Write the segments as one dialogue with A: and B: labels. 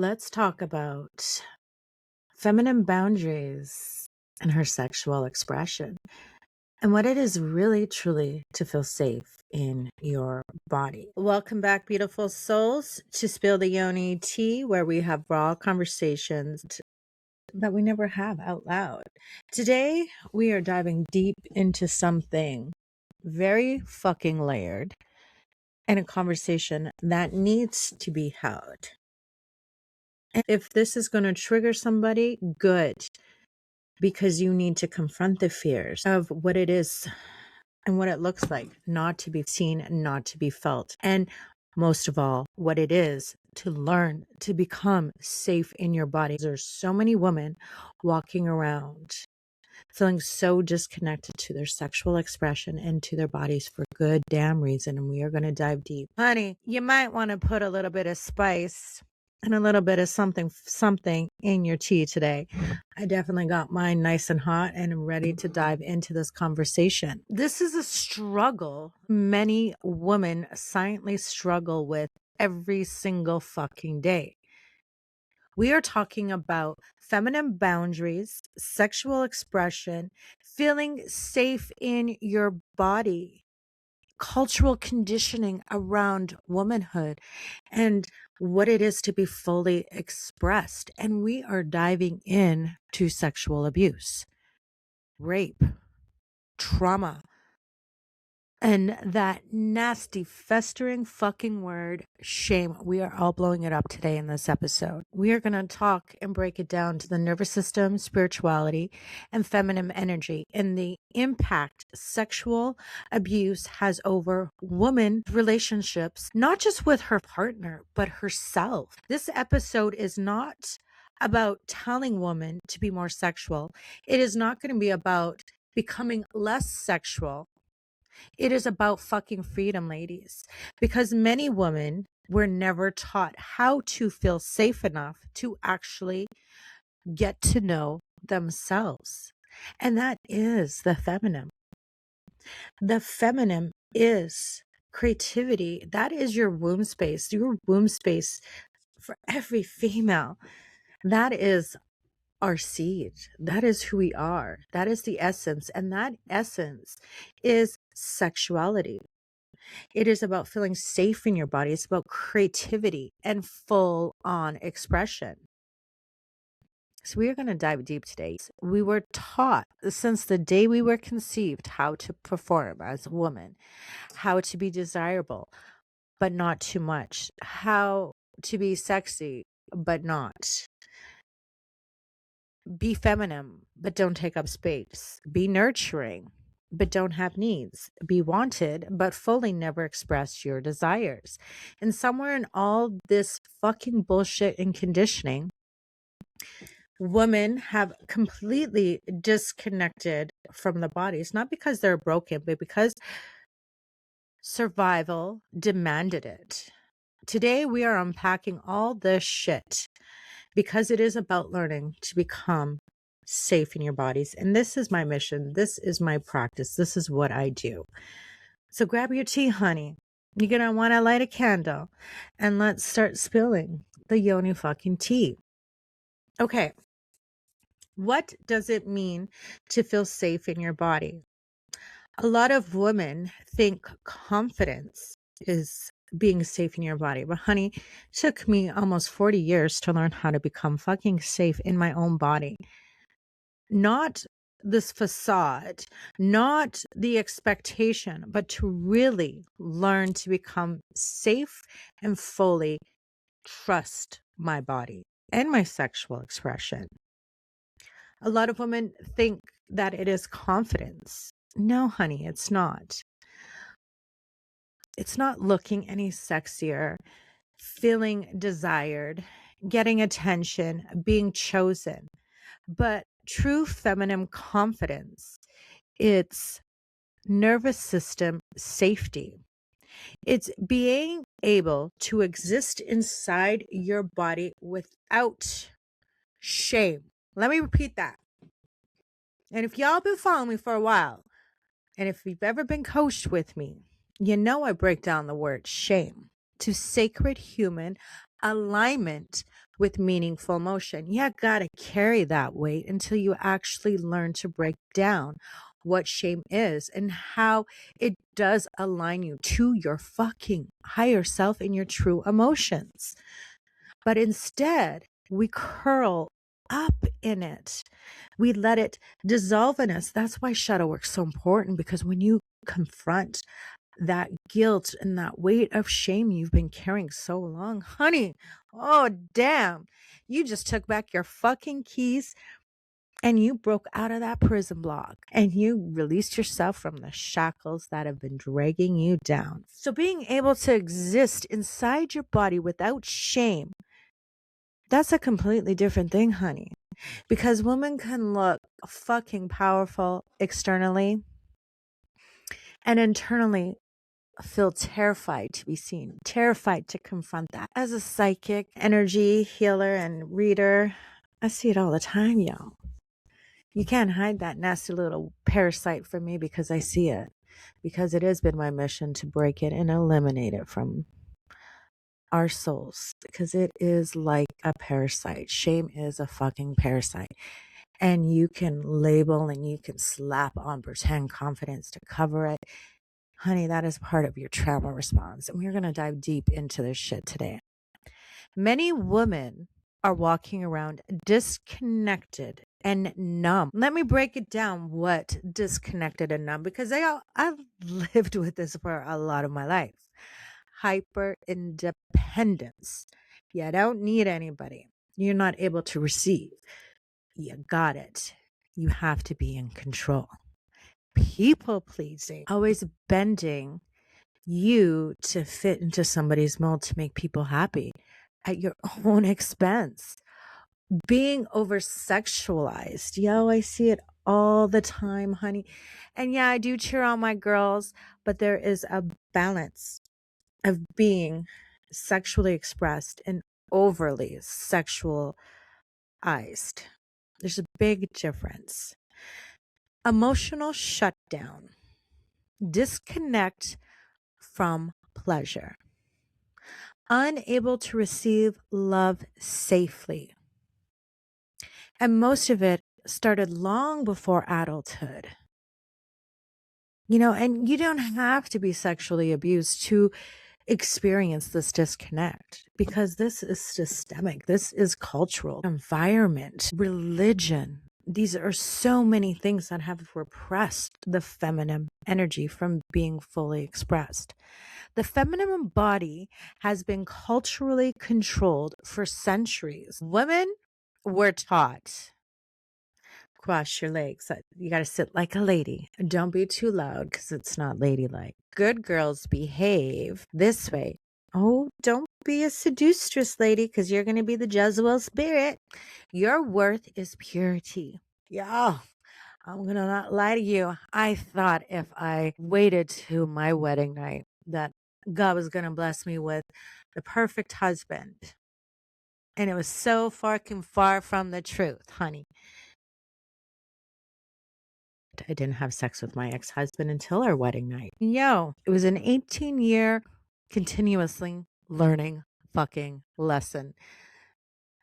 A: Let's talk about feminine boundaries and her sexual expression and what it is really truly to feel safe in your body. Welcome back, beautiful souls, to Spill the Yoni Tea, where we have raw conversations that we never have out loud. Today, we are diving deep into something very fucking layered and a conversation that needs to be held. And if this is going to trigger somebody, good, because you need to confront the fears of what it is and what it looks like not to be seen, not to be felt. And most of all, what it is to learn to become safe in your body. There's so many women walking around feeling so disconnected to their sexual expression and to their bodies for good damn reason. And we are going to dive deep. Honey, you might want to put a little bit of spice and a little bit of something in your tea today. I definitely got mine nice and hot and I'm ready to dive into this conversation. This is a struggle many women silently struggle with every single fucking day. We are talking about feminine boundaries, sexual expression, feeling safe in your body, cultural conditioning around womanhood, and what it is to be fully expressed. And we are diving in to sexual abuse, rape, trauma, and that nasty, festering fucking word, shame. We are all blowing it up today in this episode. We are going to talk and break it down to the nervous system, spirituality, and feminine energy, and the impact sexual abuse has over woman relationships, not just with her partner, but herself. This episode is not about telling women to be more sexual. It is not going to be about becoming less sexual. It is about fucking freedom, ladies, because many women were never taught how to feel safe enough to actually get to know themselves. And that is the feminine. The feminine is creativity. That is your womb space for every female. That is our seed. That is who we are. That is the essence. And that essence is sexuality. It is about feeling safe in your body. It's about creativity and full on expression. So we are going to dive deep today. We were taught since the day we were conceived how to perform as a woman, how to be desirable, but not too much, how to be sexy, but not. Be feminine, but don't take up space. Be nurturing, but don't have needs. Be wanted, but fully never express your desires. And somewhere in all this fucking bullshit and conditioning, women have completely disconnected from the bodies, not because they're broken, but because survival demanded it. Today, we are unpacking all this shit because it is about learning to become safe in your bodies. And this is my mission. This is my practice. This is what I do. So grab your tea, honey. You're going to want to light a candle and let's start spilling the yoni fucking tea. Okay. What does it mean to feel safe in your body? A lot of women think confidence is being safe in your body. But honey, it took me almost 40 years to learn how to become fucking safe in my own body. Not this facade, not the expectation, but to really learn to become safe and fully trust my body and my sexual expression. A lot of women think that it is confidence. No, honey, it's not. It's not looking any sexier, feeling desired, getting attention, being chosen. But true feminine confidence, it's nervous system safety. It's being able to exist inside your body without shame. Let me repeat that. And if y'all been following me for a while, and if you've ever been coached with me, you know I break down the word shame to sacred human alignment with meaningful motion. You gotta carry that weight until you actually learn to break down what shame is and how it does align you to your fucking higher self and your true emotions. But instead, we curl up in it. We let it dissolve in us. That's why shadow work's so important, because when you confront that guilt and that weight of shame you've been carrying so long, honey, oh, damn, you just took back your fucking keys and you broke out of that prison block and you released yourself from the shackles that have been dragging you down. So being able to exist inside your body without shame, that's a completely different thing, honey. Because women can look fucking powerful externally and internally feel terrified to be seen, terrified to confront that. As a psychic, energy healer, and reader, I see it all the time, yo. You can't hide that nasty little parasite from me because I see it. Because it has been my mission to break it and eliminate it from our souls. Because it is like a parasite. Shame is a fucking parasite. And you can label and you can slap on pretend confidence to cover it. Honey, that is part of your trauma response. And we're going to dive deep into this shit today. Many women are walking around disconnected and numb. Let me break it down what disconnected and numb, because I've lived with this for a lot of my life. Hyper independence. You don't need anybody. You're not able to receive. You got it. You have to be in control. People pleasing, always bending you to fit into somebody's mold to make people happy at your own expense. Being over sexualized. Yo, I see it all the time, honey. And yeah, I do cheer on my girls, but there is a balance of being sexually expressed and overly sexualized. There's a big difference. Emotional shutdown. Disconnect from pleasure. Unable to receive love safely. And most of it started long before adulthood. You know, and you don't have to be sexually abused to experience this disconnect, because this is systemic. This is cultural, environment, religion. These are so many things that have repressed the feminine energy from being fully expressed. The feminine body has been culturally controlled for centuries. Women were taught, cross your legs. You got to sit like a lady. Don't be too loud because it's not ladylike. Good girls behave this way. Oh, don't be a seductress, lady, because you're going to be the Jezebel spirit. Your worth is purity. Yeah, I'm going to not lie to you. I thought if I waited to my wedding night that God was going to bless me with the perfect husband. And it was so fucking far from the truth, honey. I didn't have sex with my ex-husband until our wedding night. Yo, it was an 18-year continuously learning fucking lesson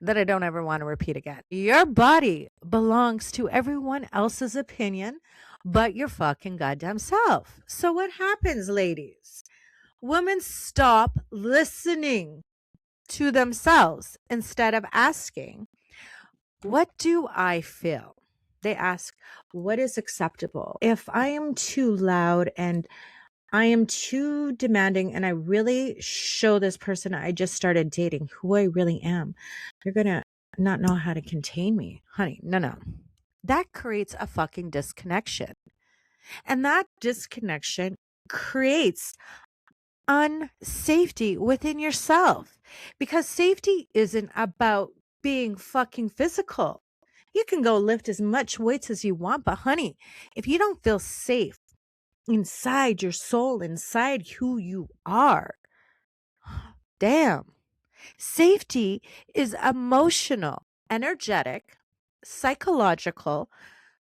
A: that I don't ever want to repeat again. Your body belongs to everyone else's opinion but your fucking goddamn self. So what happens, ladies? Women stop listening to themselves instead of asking, what do I feel? They ask, what is acceptable? If I am too loud and I am too demanding and I really show this person I just started dating who I really am, they're going to not know how to contain me. Honey, no. That creates a fucking disconnection. And that disconnection creates unsafety within yourself, because safety isn't about being fucking physical. You can go lift as much weights as you want, but honey, if you don't feel safe inside your soul, inside who you are, damn. Safety is emotional, energetic, psychological,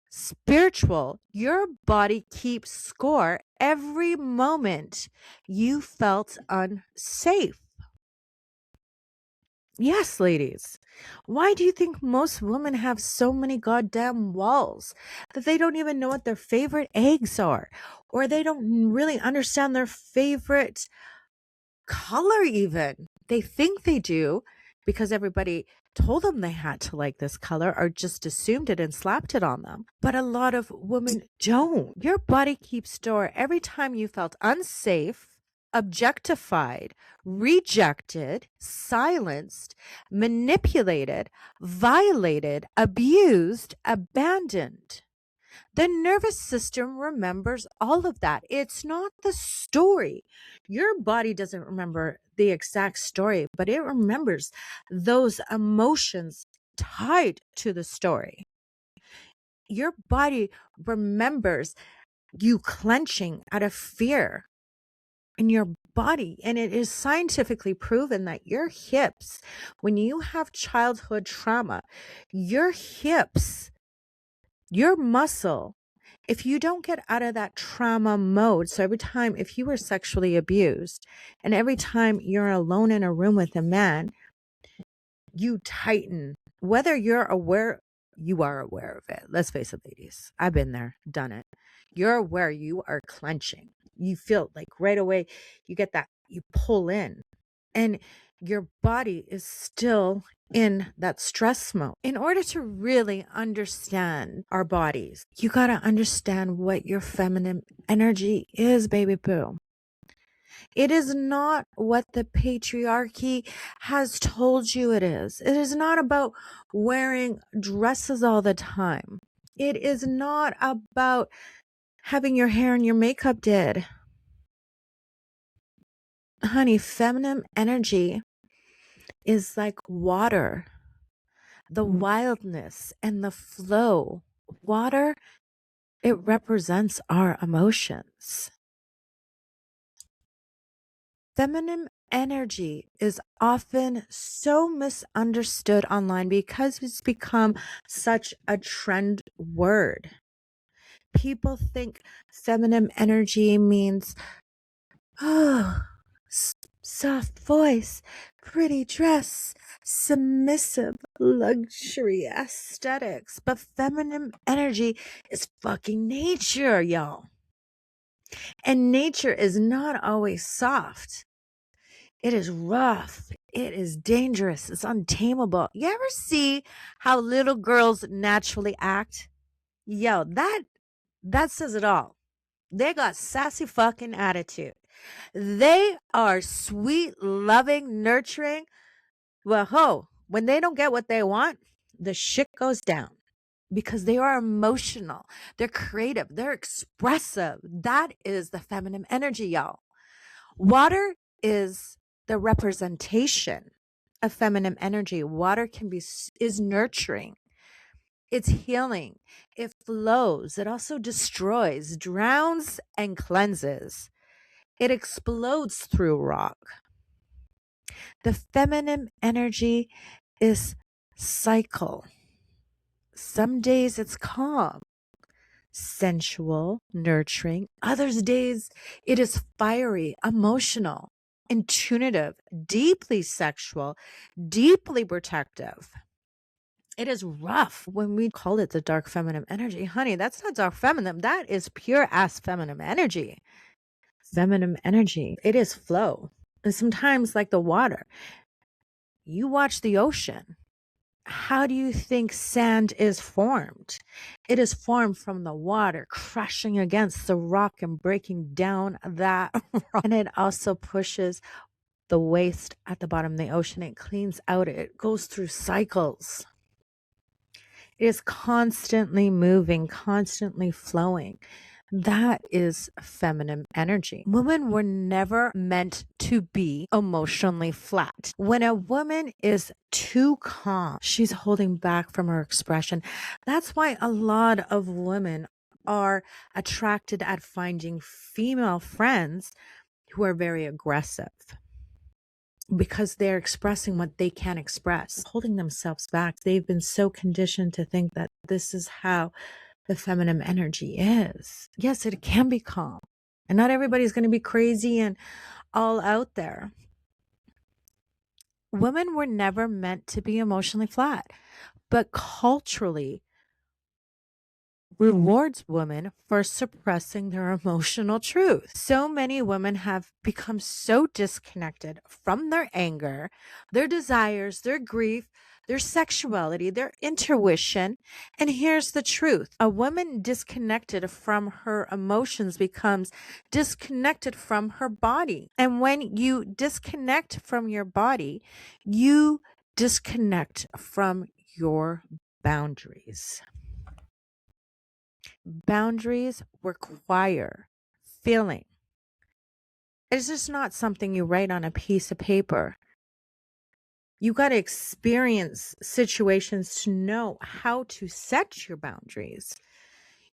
A: spiritual. Your body keeps score every moment you felt unsafe. Yes, ladies. Why do you think most women have so many goddamn walls that they don't even know what their favorite eggs are? Or they don't really understand their favorite color, even? They think they do because everybody told them they had to like this color or just assumed it and slapped it on them. But a lot of women don't. Your body keeps score every time you felt unsafe, objectified, rejected, silenced, manipulated, violated, abused, abandoned. The nervous system remembers all of that. It's not the story. Your body doesn't remember the exact story, but it remembers those emotions tied to the story. Your body remembers you clenching out of fear in your body. And it is scientifically proven that your hips, when you have childhood trauma, your hips, your muscle, if you don't get out of that trauma mode, so every time, if you were sexually abused, and every time you're alone in a room with a man, you tighten. Whether you're aware, you are aware of it. Let's face it, ladies. I've been there, done it. You're aware you are clenching. You feel like right away, you get that, you pull in, and your body is still in that stress mode. In order to really understand our bodies, you got to understand what your feminine energy is, baby boo. It is not what the patriarchy has told you it is. It is not about wearing dresses all the time. It is not about having your hair and your makeup did. Honey, feminine energy is like water, the wildness and the flow. Water, it represents our emotions. Feminine energy is often so misunderstood online because it's become such a trend word. People think feminine energy means, oh, soft voice, pretty dress, submissive luxury aesthetics. But feminine energy is fucking nature, y'all. And nature is not always soft. It is rough. It is dangerous. It's untamable. You ever see how little girls naturally act? Yo, that says it all. They got sassy fucking attitude. They are sweet, loving, nurturing. Well, when they don't get what they want, the shit goes down because they are emotional. They're creative. They're expressive. That is the feminine energy, y'all. Water is the representation of feminine energy. Water is nurturing. It's healing. It flows. It also destroys, drowns, and cleanses. It explodes through rock. The feminine energy is cycle. Some days it's calm, sensual, nurturing. Others days it is fiery, emotional, intuitive, deeply sexual, deeply protective. It is rough when we call it the dark feminine energy. Honey, that's not dark feminine. That is pure ass feminine energy. Feminine energy, it is flow. And sometimes, like the water, you watch the ocean. How do you think sand is formed? It is formed from the water crushing against the rock and breaking down that rock. And it also pushes the waste at the bottom of the ocean. It cleans out, it goes through cycles. It is constantly moving, constantly flowing. That is feminine energy. Women were never meant to be emotionally flat. When a woman is too calm, she's holding back from her expression. That's why a lot of women are attracted at finding female friends who are very aggressive because they're expressing what they can't express, holding themselves back. They've been so conditioned to think that this is how the feminine energy is. Yes, it can be calm. And not everybody's going to be crazy and all out there. women were never meant to be emotionally flat, but culturally rewards women for suppressing their emotional truth. So many women have become so disconnected from their anger, their desires, their grief, their sexuality, their intuition. And here's the truth: a woman disconnected from her emotions becomes disconnected from her body. And when you disconnect from your body, you disconnect from your boundaries. Boundaries require feeling. It's just not something you write on a piece of paper. You got to experience situations to know how to set your boundaries.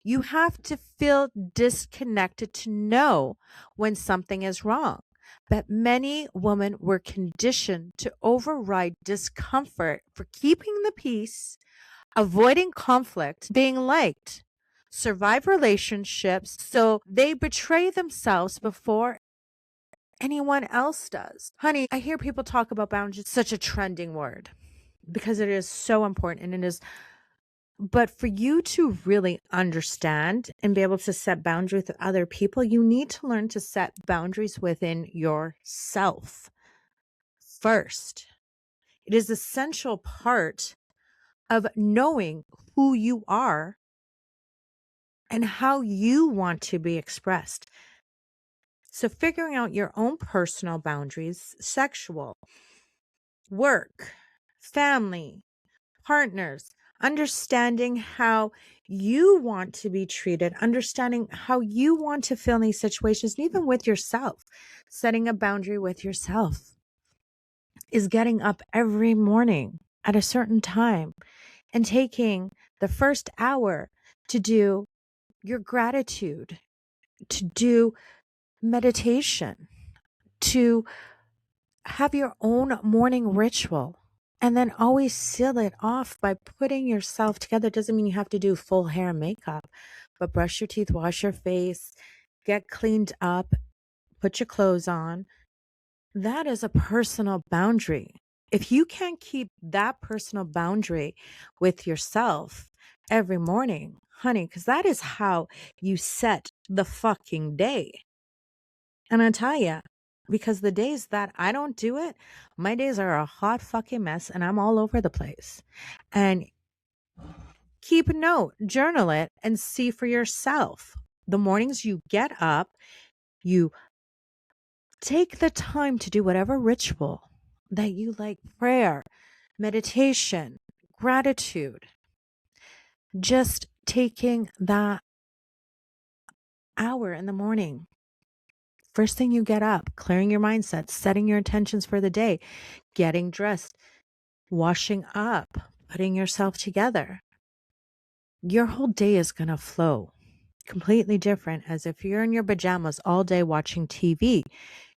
A: You have to feel disconnected to know when something is wrong. But many women were conditioned to override discomfort for keeping the peace, avoiding conflict, being liked, survive relationships, so they betray themselves before anyone else does. Honey, I hear people talk about boundaries, such a trending word because it is so important and it is. But for you to really understand and be able to set boundaries with other people, you need to learn to set boundaries within yourself first. It is an essential part of knowing who you are and how you want to be expressed. So, figuring out your own personal boundaries, sexual, work, family, partners, understanding how you want to be treated, understanding how you want to feel in these situations, and even with yourself, setting a boundary with yourself is getting up every morning at a certain time and taking the first hour to do your gratitude, to do meditation, to have your own morning ritual, and then always seal it off by putting yourself together. Doesn't mean you have to do full hair and makeup, but brush your teeth, wash your face, get cleaned up, put your clothes on. That is a personal boundary. If you can't keep that personal boundary with yourself every morning, honey, because that is how you set the fucking day. And I tell you, because the days that I don't do it, my days are a hot fucking mess and I'm all over the place. And keep a note, journal it, and see for yourself. The mornings you get up, you take the time to do whatever ritual that you like: prayer, meditation, gratitude. Just taking that hour in the morning. First thing you get up, clearing your mindset, setting your intentions for the day, getting dressed, washing up, putting yourself together. Your whole day is going to flow completely different as if you're in your pajamas all day watching TV.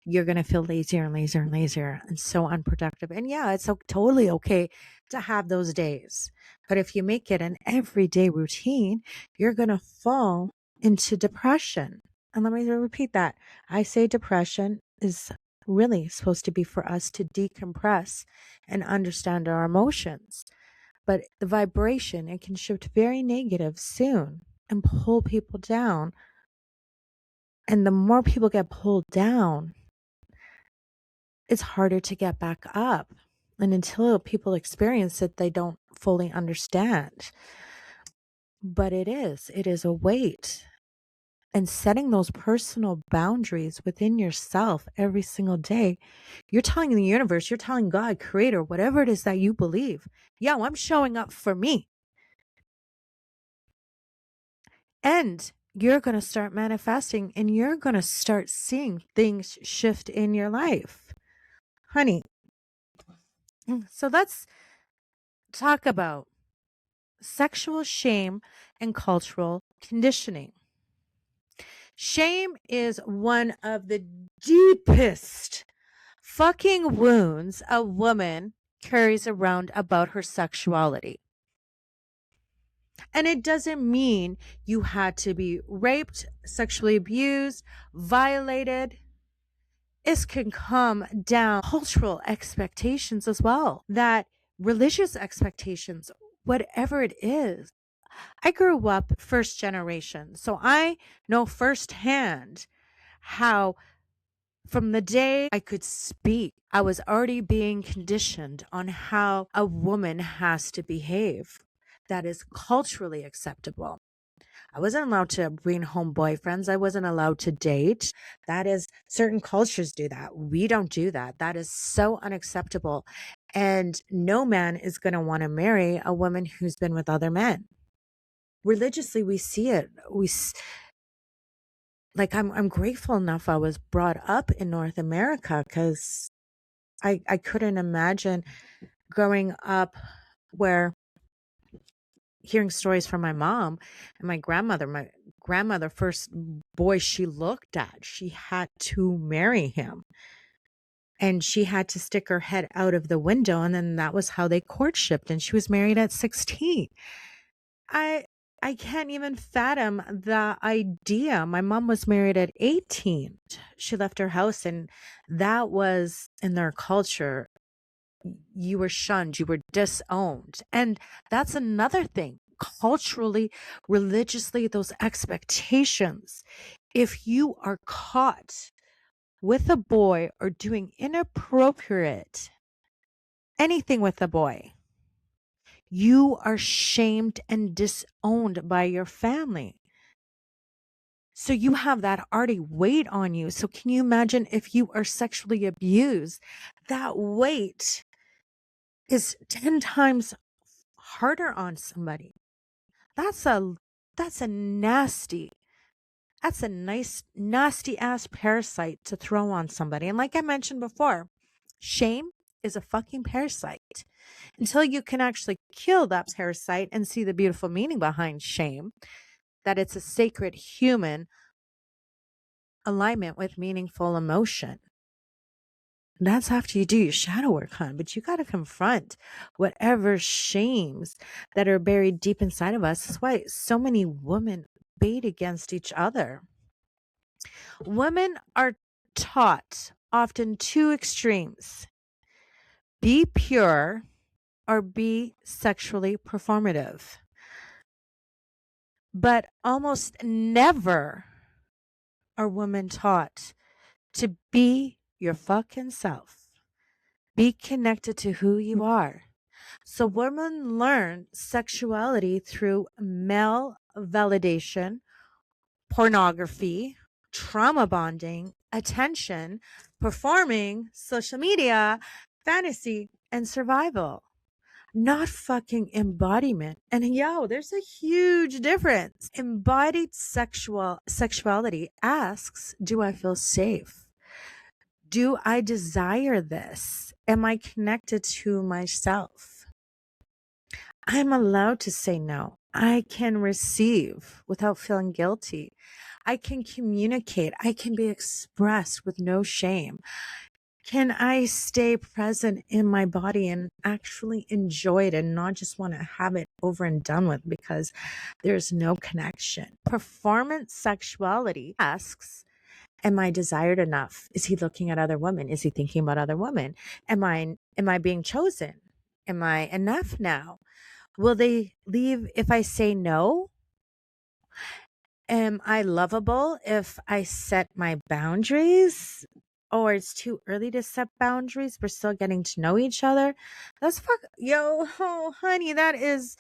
A: You're going to feel lazier and lazier and lazier and so unproductive. And yeah, it's totally okay to have those days. But if you make it an everyday routine, you're going to fall into depression. And let me repeat that. I say depression is really supposed to be for us to decompress and understand our emotions. But the vibration, it can shift very negative soon and pull people down. And the more people get pulled down, it's harder to get back up. And until people experience it, they don't fully understand. But it is a weight. And setting those personal boundaries within yourself every single day, you're telling the universe, you're telling God, creator, whatever it is that you believe, yo, I'm showing up for me. And you're going to start manifesting and you're going to start seeing things shift in your life. Honey, so let's talk about sexual shame and cultural conditioning. Shame is one of the deepest fucking wounds a woman carries around about her sexuality. And it doesn't mean you had to be raped, sexually abused, violated. It can come down cultural expectations as well, that religious expectations, whatever it is. I grew up first generation, so I know firsthand how from the day I could speak, I was already being conditioned on how a woman has to behave that is culturally acceptable. I wasn't allowed to bring home boyfriends. I wasn't allowed to date. That is, certain cultures do that. We don't do that. That is so unacceptable. And no man is going to want to marry a woman who's been with other men. Religiously, we see it. Like, I'm grateful enough I was brought up in North America, because I couldn't imagine growing up where hearing stories from my mom and my grandmother, first boy she looked at, she had to marry him. And she had to stick her head out of the window, and then that was how they courtshiped, and she was married at 16. I I can't even fathom the idea. My mom was married at 18. She left her house, and that was in their culture. You were shunned, you were disowned. And that's another thing. Culturally, religiously, those expectations. If you are caught with a boy or doing inappropriate anything with a boy, you are shamed and disowned by your family. So you have that already weight on you. So can you imagine if you are sexually abused? That weight is 10 times harder on somebody. That's a that's a nasty that's a nice nasty ass parasite to throw on somebody. And like I mentioned before, shame is a fucking parasite. Until you can actually kill that parasite and see the beautiful meaning behind shame, that it's a sacred human alignment with meaningful emotion. That's after you do your shadow work, hon. But you got to confront whatever shames that are buried deep inside of us. That's why so many women bait against each other. Women are taught often two extremes: be pure or be sexually performative. But almost never are women taught to be your fucking self. Be connected to who you are. So women learn sexuality through male validation, pornography, trauma bonding, attention, performing, social media, fantasy, and survival. Not fucking embodiment. And yo, there's a huge difference. Embodied sexuality asks, do I feel safe? Do I desire this? Am I connected to myself? I'm allowed to say no. I can receive without feeling guilty. I can communicate. I can be expressed with no shame. Can I stay present in my body and actually enjoy it and not just want to have it over and done with because there's no connection? Performance sexuality asks, am I desired enough? Is he looking at other women? Is he thinking about other women? Am I being chosen? Am I enough now? Will they leave if I say no? Am I lovable if I set my boundaries? Or it's too early to set boundaries. We're still getting to know each other. Oh, honey, that is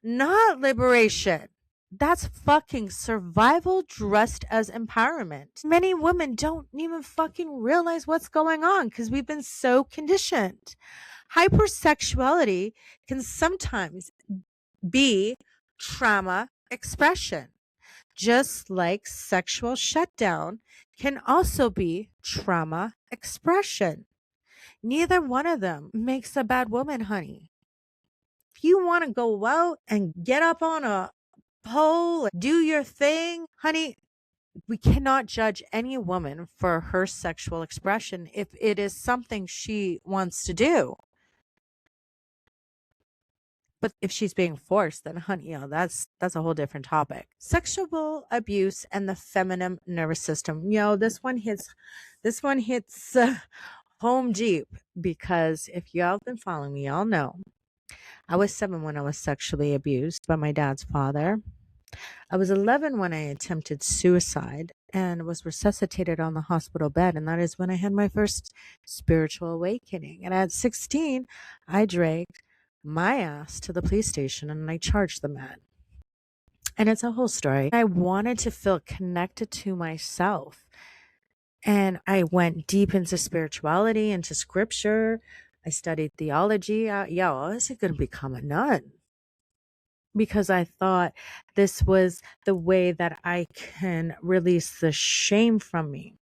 A: not liberation. That's fucking survival dressed as empowerment. Many women don't even fucking realize what's going on because we've been so conditioned. Hypersexuality can sometimes be trauma expression, just like sexual shutdown can also be trauma expression. Neither one of them makes a bad woman, honey. If you want to go out and get up on a pole and do your thing, honey, we cannot judge any woman for her sexual expression if it is something she wants to do. But if she's being forced, then honey, that's a whole different topic. Sexual abuse and the feminine nervous system. This one hits home deep, because if y'all been following me, y'all know I was 7 when I was sexually abused by my dad's father. I was 11 when I attempted suicide and was resuscitated on the hospital bed. And that is when I had my first spiritual awakening. And at 16, I dragged my ass to the police station and I charged the man. And it's a whole story. I wanted to feel connected to myself. And I went deep into spirituality, into scripture. I studied theology. I was going to become a nun, because I thought this was the way that I can release the shame from me.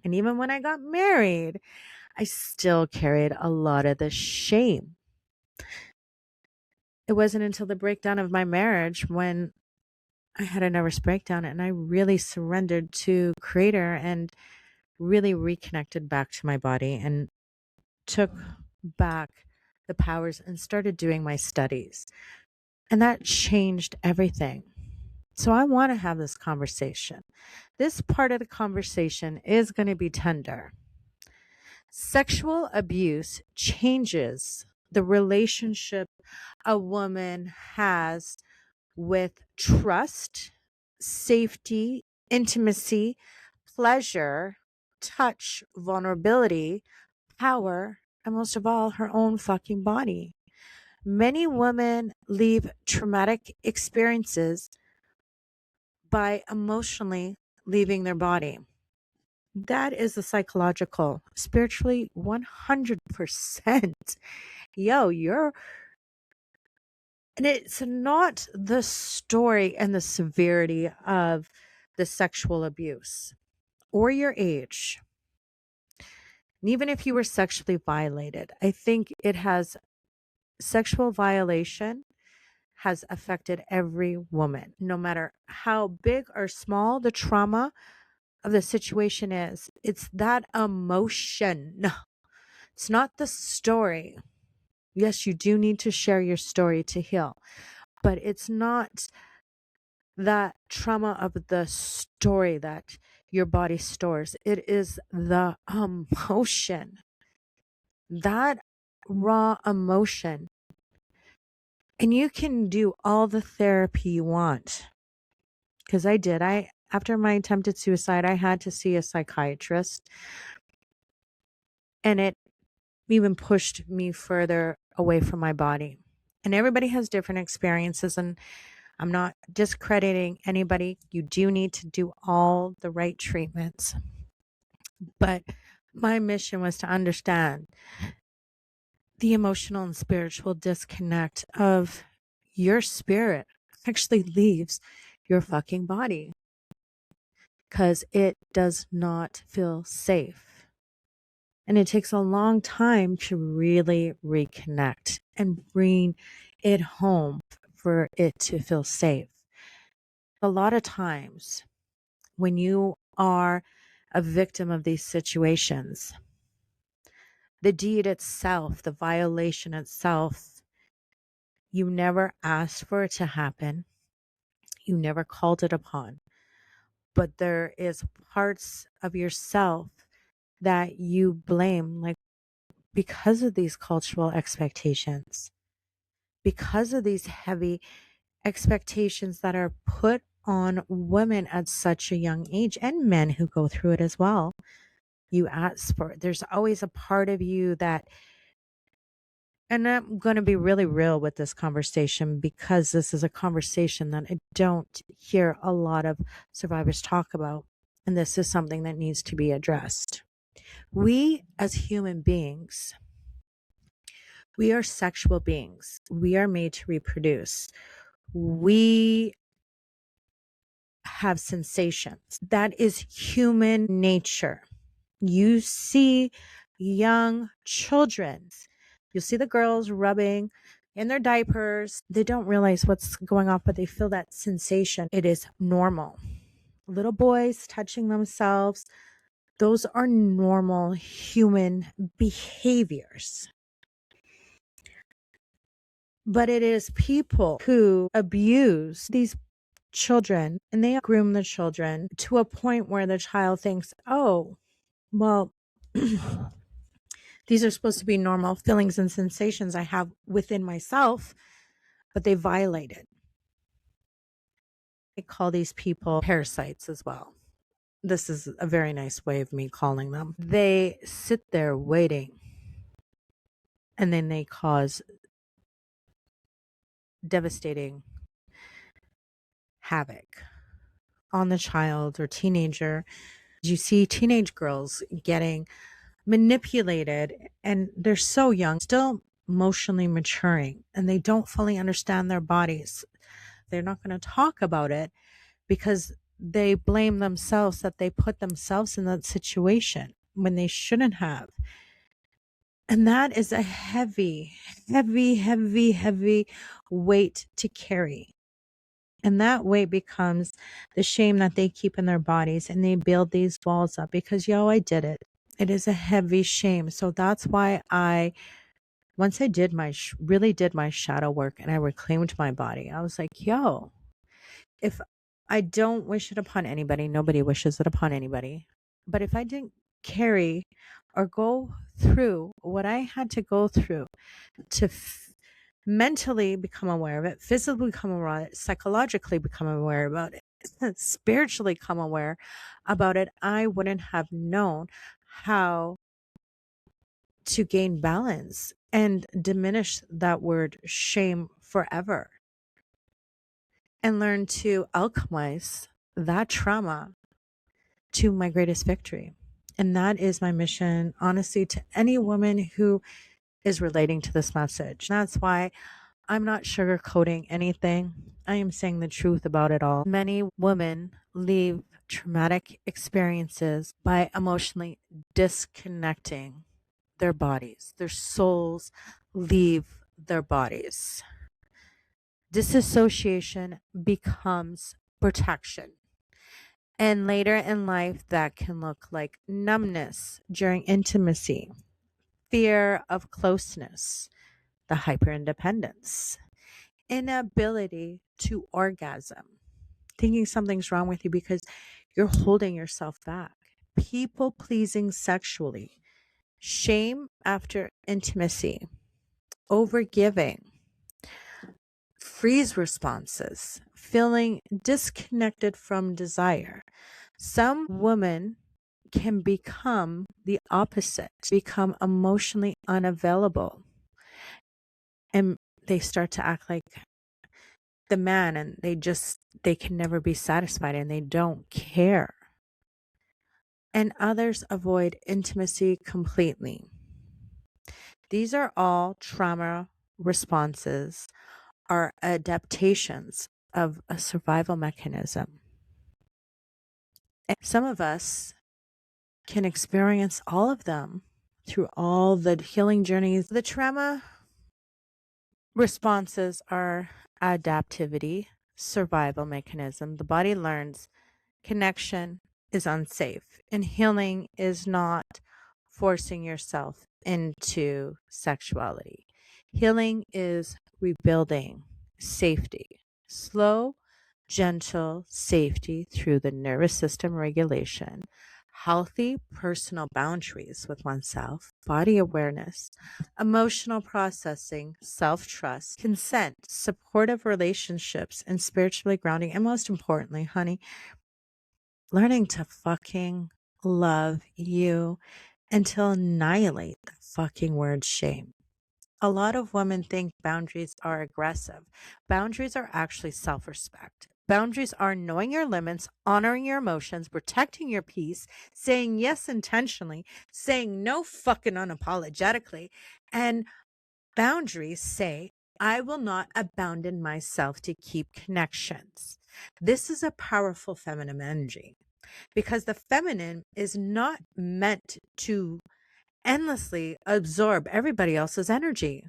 A: And even when I got married, I still carried a lot of the shame. It wasn't until the breakdown of my marriage when I had a nervous breakdown and I really surrendered to Creator and really reconnected back to my body and took back the powers and started doing my studies. And that changed everything. So I want to have this conversation. This part of the conversation is going to be tender. Sexual abuse changes the relationship a woman has with trust, safety, intimacy, pleasure, touch, vulnerability, power, and most of all, her own fucking body. Many women leave traumatic experiences by emotionally leaving their body. That is the psychological, spiritually 100%. And it's not the story and the severity of the sexual abuse or your age. And even if you were sexually violated, I think sexual violation has affected every woman, no matter how big or small the trauma of the situation is. It's that emotion. It's not the story. Yes, you do need to share your story to heal, but it's not that trauma of the story that your body stores. It is the emotion, that raw emotion. And you can do all the therapy you want. Because I did. After my attempted suicide, I had to see a psychiatrist. And it even pushed me further away from my body. And everybody has different experiences. And I'm not discrediting anybody. You do need to do all the right treatments. But my mission was to understand the emotional and spiritual disconnect of your spirit actually leaves your fucking body, because it does not feel safe. And it takes a long time to really reconnect and bring it home for it to feel safe. A lot of times when you are a victim of these situations, the deed itself, the violation itself, you never asked for it to happen. You never called it upon. But there is parts of yourself that you blame, like, because of these cultural expectations, because of these heavy expectations that are put on women at such a young age, and men who go through it as well. You ask for it. There's always a part of you that, and I'm going to be really real with this conversation, because this is a conversation that I don't hear a lot of survivors talk about. And this is something that needs to be addressed. We as human beings, we are sexual beings. We are made to reproduce. We have sensations. That is human nature. You see young children, you'll see the girls rubbing in their diapers. They don't realize what's going on, but they feel that sensation. It is normal. Little boys touching themselves, those are normal human behaviors. But it is people who abuse these children and they groom the children to a point where the child thinks, oh, well, these are supposed to be normal feelings and sensations I have within myself, but they violate it. I call these people parasites as well. This is a very nice way of me calling them. They sit there waiting and then they cause devastating havoc on the child or teenager. You see teenage girls getting manipulated and they're so young, still emotionally maturing, and they don't fully understand their bodies. They're not going to talk about it because they blame themselves that they put themselves in that situation when they shouldn't have. And that is a heavy, heavy, heavy, heavy weight to carry. And that weight becomes the shame that they keep in their bodies, and they build these walls up because, yo, I did it. It is a heavy shame. So that's why once I did really did my shadow work and I reclaimed my body, I was like, yo, if I don't wish it upon anybody, nobody wishes it upon anybody. But if I didn't carry or go through what I had to go through to mentally become aware of it, physically become aware of it, psychologically become aware about it, spiritually come aware about it, I wouldn't have known how to gain balance and diminish that word shame forever and learn to alchemize that trauma to my greatest victory. And that is my mission, honestly, to any woman who is relating to this message. That's why I'm not sugarcoating anything. I am saying the truth about it all. Many women leave traumatic experiences by emotionally disconnecting their bodies. Their souls leave their bodies. Disassociation becomes protection. And later in life, that can look like numbness during intimacy, fear of closeness, the hyperindependence, inability to orgasm, thinking something's wrong with you because you're holding yourself back, people pleasing sexually, shame after intimacy, overgiving, freeze responses, feeling disconnected from desire. Some women can become the opposite, become emotionally unavailable, and they start to act like the man, and they can never be satisfied and they don't care. And others avoid intimacy completely. These are all trauma responses, are adaptations of a survival mechanism. And some of us can experience all of them through all the healing journeys. The trauma responses are adaptivity, survival mechanism. The body learns connection is unsafe, and healing is not forcing yourself into sexuality. Healing is rebuilding safety, slow, gentle safety through the nervous system regulation, healthy personal boundaries with oneself, body awareness, emotional processing, self-trust, consent, supportive relationships, and spiritually grounding. And most importantly, honey, learning to fucking love you and to annihilate the fucking word shame. A lot of women think boundaries are aggressive. Boundaries are actually self-respect. Boundaries are knowing your limits, honoring your emotions, protecting your peace, saying yes intentionally, saying no fucking unapologetically. And boundaries say, I will not abandon myself to keep connections. This is a powerful feminine energy because the feminine is not meant to endlessly absorb everybody else's energy.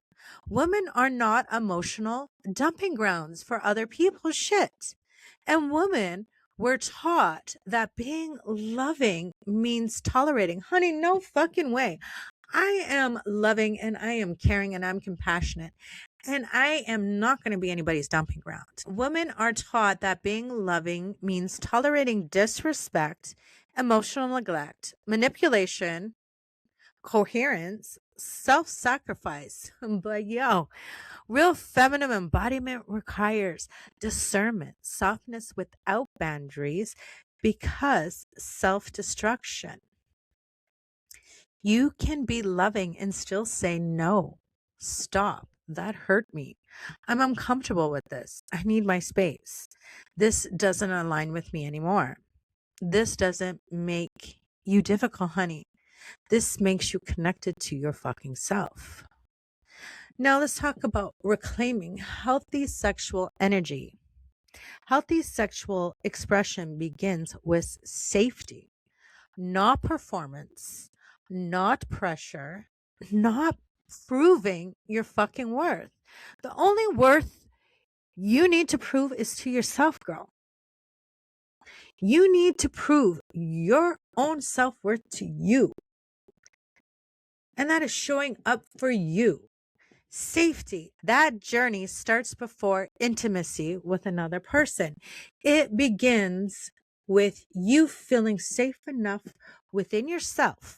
A: Women are not emotional dumping grounds for other people's shit. And women were taught that being loving means tolerating. Honey, no fucking way. I am loving and I am caring and I'm compassionate. And I am not going to be anybody's dumping ground. Women are taught that being loving means tolerating disrespect, emotional neglect, manipulation, coherence, self sacrifice. But real feminine embodiment requires discernment, softness without boundaries, because self destruction. You can be loving and still say, no, stop. That hurt me. I'm uncomfortable with this. I need my space. This doesn't align with me anymore. This doesn't make you difficult, honey. This makes you connected to your fucking self. Now let's talk about reclaiming healthy sexual energy. Healthy sexual expression begins with safety, not performance, not pressure, not proving your fucking worth. The only worth you need to prove is to yourself, girl. You need to prove your own self worth to you. And that is showing up for you. Safety, that journey starts before intimacy with another person. It begins with you feeling safe enough within yourself,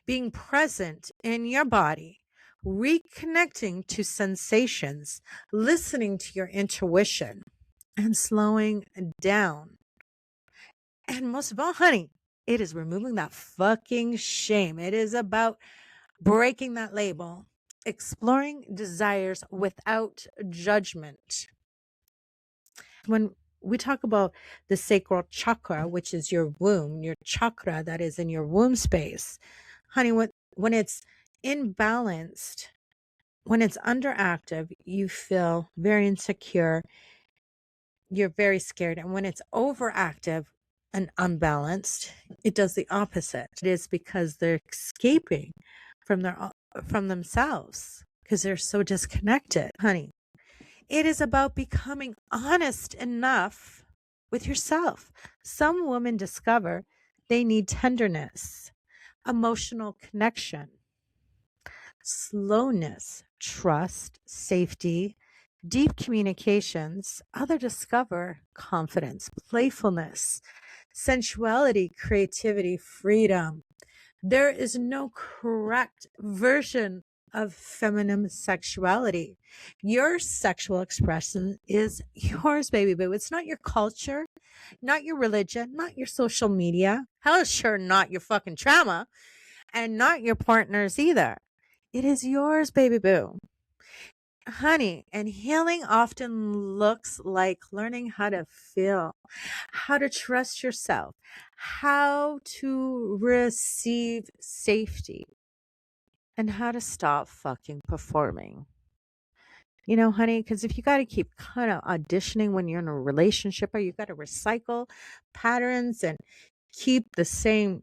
A: being present in your body, reconnecting to sensations, listening to your intuition, and slowing down. And most of all, honey, it is removing that fucking shame. It is about breaking that label, exploring desires without judgment. When we talk about the sacral chakra, which is your womb, your chakra that is in your womb space, honey, when it's imbalanced, when it's underactive, you feel very insecure, you're very scared. And when it's overactive and unbalanced, it does the opposite. It is because they're escaping from themselves because they're so disconnected. Honey, it is about becoming honest enough with yourself. Some women discover they need tenderness, emotional connection, slowness, trust, safety, deep communications. Others discover confidence, playfulness, sensuality, creativity, freedom. There is no correct version of feminine sexuality. Your sexual expression is yours, baby boo. It's not your culture, not your religion, not your social media. Hell, sure, not your fucking trauma, and not your partner's either. It is yours, baby boo. Honey, and healing often looks like learning how to feel, how to trust yourself, how to receive safety, and how to stop fucking performing. You know, honey, because if you got to keep kind of auditioning when you're in a relationship, or you got to recycle patterns and keep the same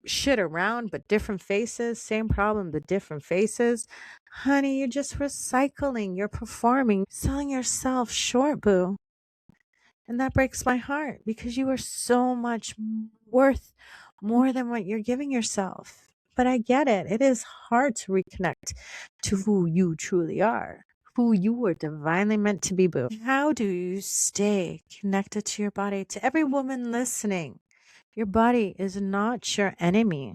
A: shit around but different faces, same problem but different faces, honey, you're just recycling, you're performing, selling yourself short, boo. And that breaks my heart because you are so much worth more than what you're giving yourself. But I get it. It is hard to reconnect to who you truly are, who you were divinely meant to be, boo. How do you stay connected to your body? To every woman listening, your body is not your enemy.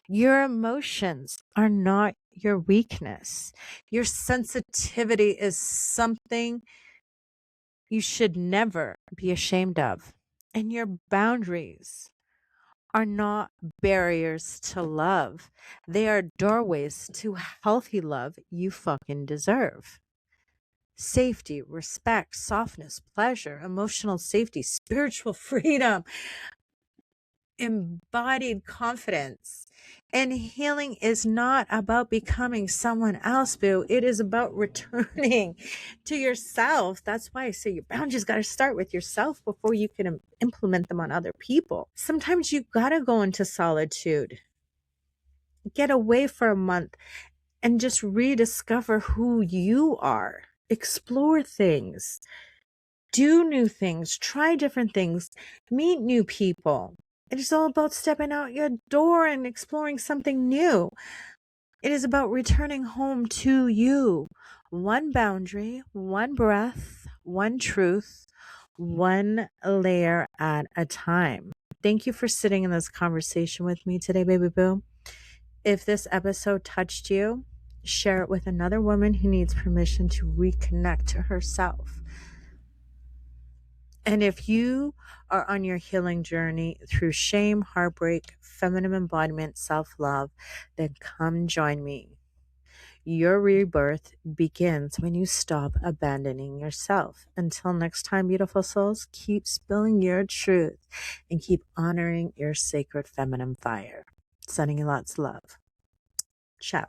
A: Your emotions are not your weakness. Your sensitivity is something you should never be ashamed of. And your boundaries are not barriers to love. They are doorways to healthy love you fucking deserve. Safety, respect, softness, pleasure, emotional safety, spiritual freedom, embodied confidence. And healing is not about becoming someone else, boo. It is about returning to yourself. That's why I say your boundaries got to start with yourself before you can implement them on other people. Sometimes you got to go into solitude, get away for a month, and just rediscover who you are. Explore things, do new things, try different things, meet new people. It is all about stepping out your door and exploring something new. It is about returning home to you. One boundary, one breath, one truth, one layer at a time. Thank you for sitting in this conversation with me today, baby boo. If this episode touched you, share it with another woman who needs permission to reconnect to herself. And if you are on your healing journey through shame, heartbreak, feminine embodiment, self-love, then come join me. Your rebirth begins when you stop abandoning yourself. Until next time, beautiful souls, keep spilling your truth and keep honoring your sacred feminine fire. Sending you lots of love. Ciao.